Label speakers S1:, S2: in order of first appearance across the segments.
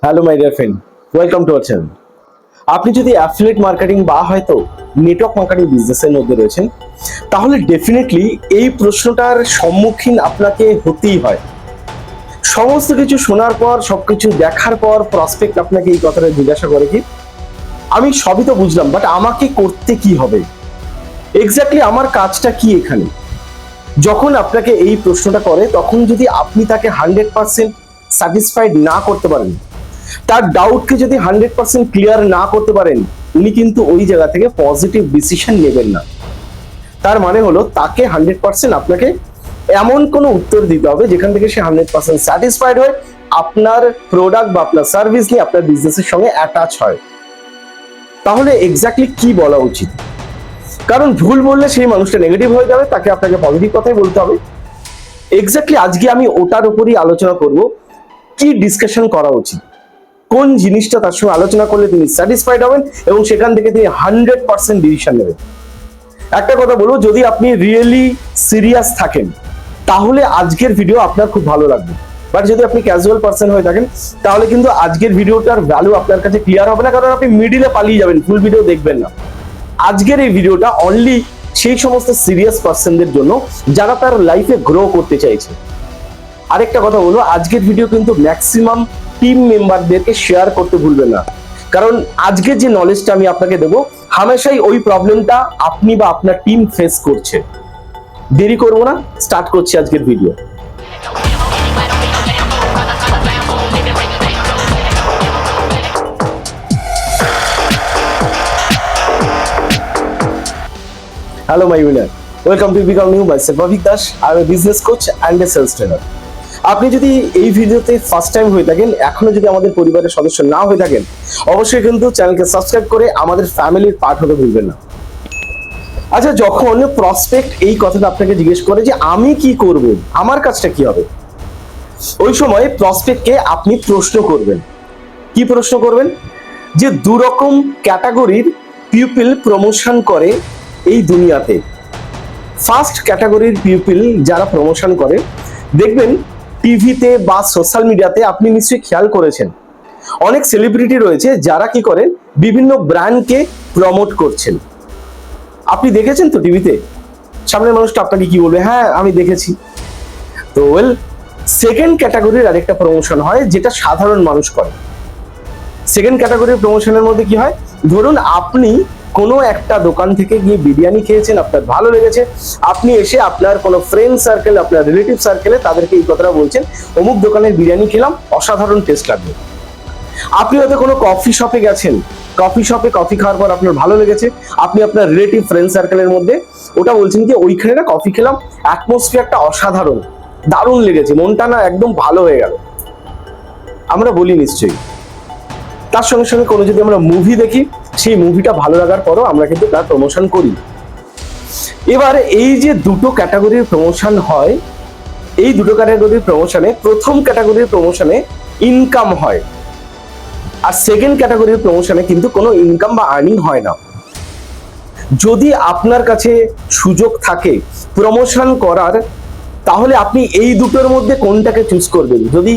S1: Hello my dear friend, welcome to our channel. আপনি যদি affiliate marketing বা হয়তো নেটওয়ার্ক মার্কেটিং বিজনেসের মধ্যে রয়েছেন, তাহলে ডেফিনেটলি এই প্রশ্নটার সম্মুখীন আপনাকে হতেই হয়। সমস্ত কিছু শোনার পর, সবকিছু দেখার পর প্রসপেক্ট আপনাকে এই কথাটা জিজ্ঞাসা করে কি, আমি সবই তো বুঝলাম, বাট আমাকে করতে কি হবে, এক্স্যাক্টলি আমার কাজটা কি এখানে। যখন আপনাকে এই প্রশ্নটা করে, তখন যদি আপনি তাকে 100% স্যাটিসফাইড না করতে পারেন, তার ডাউটকে যদি 100% ক্লিয়ার না করতে পারেন, উনি কিন্তু ওই জায়গা থেকে পজিটিভ ডিসিশন নেবেন না। তার মানে হলো তাকে 100% আপনাকে এমন কোনো উত্তর দিতে হবে যেখান থেকে সে 100% স্যাটিসফাইড হয়, আপনার প্রোডাক্ট বা আপনার সার্ভিস নিয়ে আপনার বিজনেসের সঙ্গে অ্যাটাচ হয়। তাহলে এক্স্যাক্টলি কি বলা উচিত? কারণ ভুল বললে সেই মানুষটা নেগেটিভ হয়ে যাবে, তাকে আপনাকে পজিটিভ কথাই বলতে হবে। এক্স্যাক্টলি আজকে আমি ওটার উপরই আলোচনা করব, কি ডিসকাশন করা উচিত, কোন জিনিসটা তার সঙ্গে আলোচনা করলে তিনি স্যাটিসফাইড হবেন এবং সেখান থেকে তিনি 100% ডিসিশন নেবেন। একটা কথা বলবো, যদি আপনি রিয়েলি সিরিয়াস থাকেন তাহলে আজকের ভিডিও আপনার খুব ভালো লাগবে, বাট যদি আপনি ক্যাজুয়াল পার্সন হয়ে থাকেন তাহলে কিন্তু আজকের ভিডিওটার ভ্যালু আপনার কাছে ক্লিয়ার হবে না, কারণ আপনি মিডিলে পালিয়ে যাবেন, ফুল ভিডিও দেখবেন না। আজকের এই ভিডিওটা অনলি সেই সমস্ত সিরিয়াস পার্সনদের জন্য যারা তার লাইফে গ্রো করতে চাইছে। আরেকটা কথা বলবো, আজকের ভিডিও কিন্তু ম্যাক্সিমাম টিম মেম্বারদেরকে শেয়ার করতে ভুলবেন না, কারণ আজকে যে নলেজটা আমি আপনাকে দেবো হামেশাই ওই প্রবলেমটা আপনি বা আপনার টিম ফেস করছে। দেরি করবো না, স্টার্ট করছি আজকের video. Hello my winner, welcome to become new. Myself Avik Das, I am a business coach and a sales trainer. আপনি যদি এই ভিডিওতে ফার্স্ট টাইম হয়ে থাকেন, এখনো যদি আমাদের পরিবারের সদস্য না হয়ে থাকেন, অবশ্যই কিন্তু চ্যানেলকে সাবস্ক্রাইব করে আমাদের ফ্যামিলির পার্ট হতে ভুলবেন না। আচ্ছা, যখন প্রসপেক্ট এই কথাটা আপনাকে জিজ্ঞেস করে যে আমি কি করব, আমার কাজটা কি হবে, ওই সময় প্রসপেক্টকে আপনি প্রশ্ন করবেন। কি প্রশ্ন করবেন? যে দুরকম ক্যাটাগরির পিপল প্রমোশন করে এই দুনিয়াতে। ফার্স্ট ক্যাটাগরির পিপল যারা প্রমোশন করে, দেখবেন টিভিতে বা সোশ্যাল মিডিয়াতে আপনি নিশ্চয়ই খেয়াল করেছেন, অনেক সেলিব্রিটি রয়েছে যারা কি করেন, বিভিন্ন ব্র্যান্ডকে প্রমোট করছেন। আপনি দেখেছেন তো টিভিতে? সামনের মানুষটা আপনাকে কি বলবে, হ্যাঁ আমি দেখেছি। তো সেকেন্ড ক্যাটাগরির আরেকটা প্রমোশন হয় যেটা সাধারণ মানুষ করে। সেকেন্ড ক্যাটাগরির প্রমোশনের মধ্যে কি হয়, ধরুন আপনি কোনো একটা দোকান থেকে গিয়ে বিরিয়ানি খেয়েছেন, আপনার ভালো লেগেছে, আপনি এসে আপনার কোনো ফ্রেন্ড সার্কেল, আপনার রিলেটিভ সার্কেলে তাদেরকে এই কথাটা বলছেন, অমুক দোকানের বিরিয়ানি খেলাম, অসাধারণ টেস্ট লাগবে। আপনি হয়তো কোনো কফি শপে গেছেন, কফি শপে কফি খাওয়ার পর আপনার ভালো লেগেছে, আপনি আপনার রিলেটিভ ফ্রেন্ড সার্কেলের মধ্যে ওটা বলছেন কি, ওইখানে না কফি খেলাম, অ্যাটমসফিয়ারটা অসাধারণ, দারুণ লেগেছে, মনটা না একদম ভালো হয়ে গেল। আমরা বলি নিশ্চয়ই। তার সঙ্গে সঙ্গে কোনো যদি আমরা মুভি দেখি, সেই মুভিটা ভালো লাগার পরও আমরা কিন্তু তার প্রমোশন করি। এবার এই যে দুটো ক্যাটাগরির প্রমোশন হয়, এই দুটো ক্যাটাগরির প্রমোশনে, প্রথম ক্যাটাগরির প্রমোশনে ইনকাম হয়, আর সেকেন্ড ক্যাটাগরির প্রমোশনে কিন্তু কোনো ইনকাম বা আর্নিং হয় না। যদি আপনার কাছে সুযোগ থাকে প্রমোশন করার, তাহলে আপনি এই দুটোর মধ্যে কোনটাকে চুজ করবেন? যদি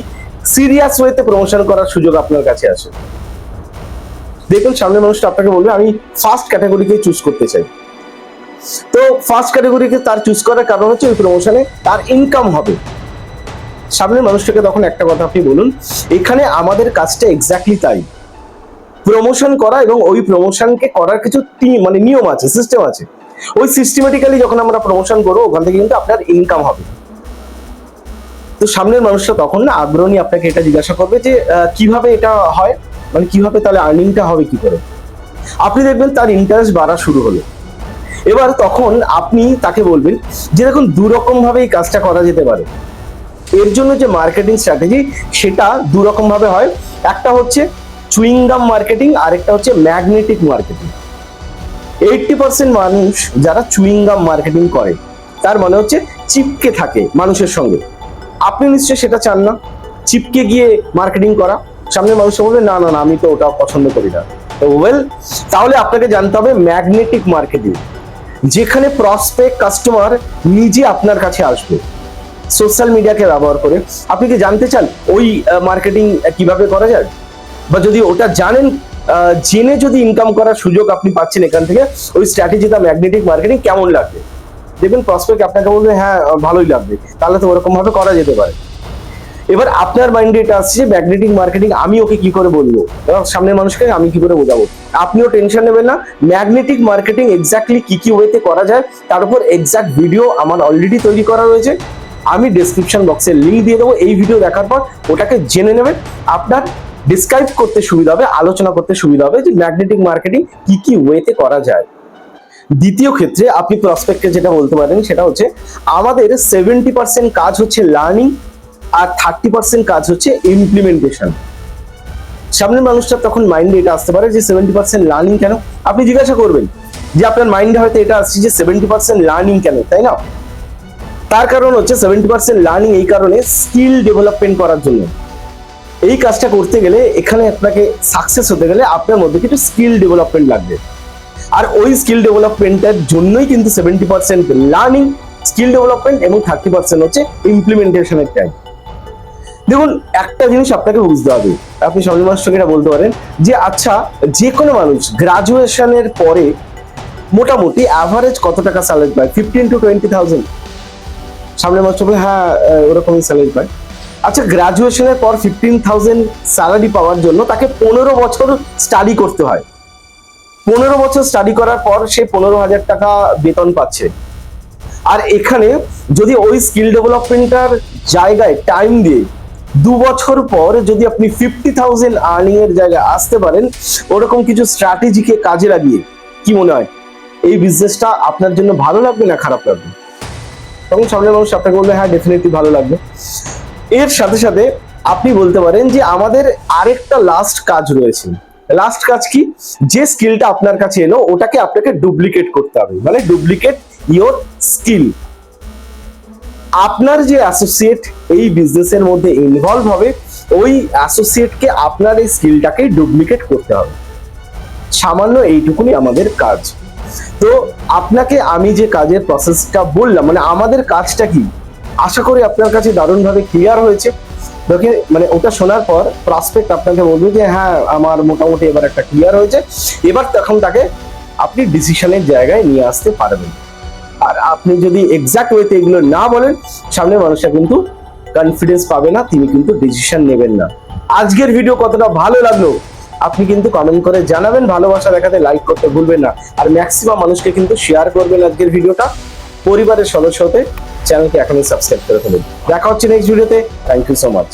S1: সিরিয়াস ওয়েতে প্রমোশন করার সুযোগ আপনার কাছে আছে, দেখুন সামনের মানুষটা আপনাকে বলবে আমি ফার্স্ট ক্যাটাগরিকে চুজ করতে চাই। তো ফার্স্ট ক্যাটাগরিকে তার চুজ করার কারণ হচ্ছে ওই প্রমোশনে তার ইনকাম হবে। সামনের মানুষটাকে তখন একটা কথা আপনি বলুন, এখানে আমাদের কাজটা এক্স্যাক্টলি তাই, প্রমোশন করা, এবং ওই প্রমোশনকে করার কিছু মানে নিয়ম আছে, সিস্টেম আছে। ওই সিস্টেমেটিক্যালি যখন আমরা প্রমোশন করবো, ওখান থেকে কিন্তু আপনার ইনকাম হবে। তো সামনের মানুষটা তখন না আগ্রহী আপনাকে এটা জিজ্ঞাসা করবে যে কিভাবে এটা হয়, মানে কিভাবে তাহলে আর্নিংটা হবে কি করে। আপনি দেখবেন তার ইন্টারেস্ট বাড়া শুরু হলো। এবার তখন আপনি তাকে বলবেন যে দেখুন, দুরকম ভাবে এই কাজটা করা যেতে পারে। এর জন্য যে মার্কেটিং স্ট্র্যাটেজি, সেটা দুরকম ভাবে হয়। একটা হচ্ছে চুইংগাম মার্কেটিং, আরেকটা হচ্ছে ম্যাগনেটিক মার্কেটিং। 80% মানুষ যারা চুইংগাম মার্কেটিং করে, তার মানে হচ্ছে চিপকে থাকে মানুষের সঙ্গে। আপনি নিশ্চয়ই সেটা চান না, চিপকে গিয়ে মার্কেটিং করা। সামনে মানুষ বলবে না না না, আমি তো ওটা পছন্দ করি না। তো তাহলে আপনাকে জানতে হবে ম্যাগনেটিক মার্কেটিং, যেখানে প্রসপেক্ট কাস্টমার নিজে আপনার কাছে আসবে সোশ্যাল মিডিয়াকে ব্যবহার করে। আপনি কি জানতে চান ওই মার্কেটিং কিভাবে করা যায়? বা যদি ওটা জানেন, জেনে যদি ইনকাম করার সুযোগ আপনি পাচ্ছেন এখান থেকে, ওই স্ট্র্যাটেজিটা ম্যাগনেটিক মার্কেটিং কেমন লাগবে, দেখবেন প্রসপেক্ট আপনাকে বলবে হ্যাঁ ভালোই লাগবে, তাহলে তো ওরকম ভাবে করা যেতে পারে। এবার আপনার মাইন্ডে এটা আসছে যে ম্যাগনেটিক মার্কেটিং আমি ওকে কি করে বলবো, এবার সামনের মানুষকে আমি কি করে বোঝাবো। আপনিও টেনশন নেবেন না, ম্যাগনেটিক মার্কেটিং এক্স্যাক্টলি কি কি ওয়েতে করা যায় তার উপর এক্স্যাক্ট ভিডিও আমার অলরেডি তৈরি করা রয়েছে। আমি ডেসক্রিপশন বক্সে লিঙ্ক দিয়ে দেবো, এই ভিডিও দেখার পর ওটাকে জেনে নেবেন, আপনার ডিসক্রাইব করতে সুবিধা হবে, আলোচনা করতে সুবিধা হবে যে ম্যাগনেটিক মার্কেটিং কি কি ওয়েতে করা যায়। দ্বিতীয় ক্ষেত্রে আপনি প্রসপেক্টকে যেটা বলতে পারেন সেটা হচ্ছে আমাদের 70% কাজ হচ্ছে লার্নিং আর 30% কাজ হচ্ছে ইমপ্লিমেন্টেশন। সামনের মানুষটা তখন মাইন্ডে এটা আসতে পারে যে 70% লার্নিং কেন, আপনি জিজ্ঞাসা করবেন যে আপনার মাইন্ডে হয়তো এটা আসছে যে 70% লার্নিং কেন, তাই না? তার কারণ হচ্ছে 70% লার্নিং এই কারণে স্কিল ডেভেলপমেন্ট করার জন্য। এই কাজটা করতে গেলে এখানে আপনাকে সাকসেস হতে গেলে আপনার মধ্যে কিছু স্কিল ডেভেলপমেন্ট লাগবে, আর ওই স্কিল ডেভেলপমেন্টের জন্যই কিন্তু 70% লার্নিং, স্কিল ডেভেলপমেন্ট এবং 30% হচ্ছে ইমপ্লিমেন্টেশনের টাইম। দেখুন একটা জিনিস আপনাকে বুঝতে হবে, আপনি সামনের মানুষটাকে এটা বলতে পারেন যে আচ্ছা যে কোনো মানুষ গ্রাজুয়েশনের পরে মোটামুটি অ্যাভারেজ কত টাকা স্যালারি পায়, 15 to 20,000। সামনের মানুষটা বলে হ্যাঁ ওরকমই স্যালারি পায়। আচ্ছা গ্রাজুয়েশনের পর 15,000 স্যালারি পাওয়ার জন্য তাকে 15 বছর স্টাডি করতে হয়, 15 বছর স্টাডি করার পর সে 15,000 টাকা বেতন পাচ্ছে। আর এখানে যদি ওই স্কিল ডেভেলপমেন্টটার জায়গায় টাইম দিয়ে 2 বছর পর যদি আপনি 50,000 আর্নিং এর জায়গায় আসতে পারেন, ওরকম কিছু স্ট্র্যাটেজিকে কাজে লাগিয়ে, কি মনে হয় এই বিজনেসটা আপনার জন্য ভালো লাগবে না খারাপ লাগবে? তখন সামনের মানুষ আপনাকে বলবে হ্যাঁ ডেফিনেটলি ভালো লাগবে। এর সাথে সাথে আপনি বলতে পারেন যে আমাদের আরেকটা লাস্ট কাজ রয়েছে। লাস্ট কাজ কি, যে স্কিলটা আপনার কাছে এলো ওটাকে আপনাকে ডুপ্লিকেট করতে হবে, মানে ডুপ্লিকেট ইওর স্কিল। আপনার যে অ্যাসোসিয়েট এই বিজনেসের মধ্যে ইনভলভ হবে, ওই অ্যাসোসিয়েটকে আপনার এই স্কিলটাকে ডুপ্লিকেট করতে হবে। সামান্য এইটুকুনি আমাদের কাজ। তো আপনাকে আমি যে কাজের প্রসেসটা বললাম, মানে আমাদের কাজটা কি, আশা করি আপনার কাছে দারুণভাবে ক্লিয়ার হয়েছে। মানে ওটা শোনার পর প্রসপেক্ট আপনাকে বলবে যে হ্যাঁ আমার মোটামুটি এবার একটা ক্লিয়ার হয়েছে, এবার তখন তাকে আপনি ডিসিশনের জায়গায় নিয়ে আসতে পারবেন। আর আপনি যদি এক্সাক্ট ওয়েতে এগুলো না বলেন, সামনের মানুষটা কিন্তু কনফিডেন্স পাবে না, তিনি কিন্তু ডিসিশন নেবেন না। আজকের ভিডিও কতটা ভালো লাগলো আপনি কিন্তু কমেন্ট করে জানাবেন, ভালোবাসা দেখাতে লাইক করতে ভুলবেন না, আর ম্যাক্সিমাম মানুষকে কিন্তু শেয়ার করবেন আজকের ভিডিওটা। পরিবারের সদস্য হতে চ্যানেলকে এখনই সাবস্ক্রাইব করে ফেলুন। দেখা হচ্ছে নেক্সট ভিডিওতে। Thank you so much.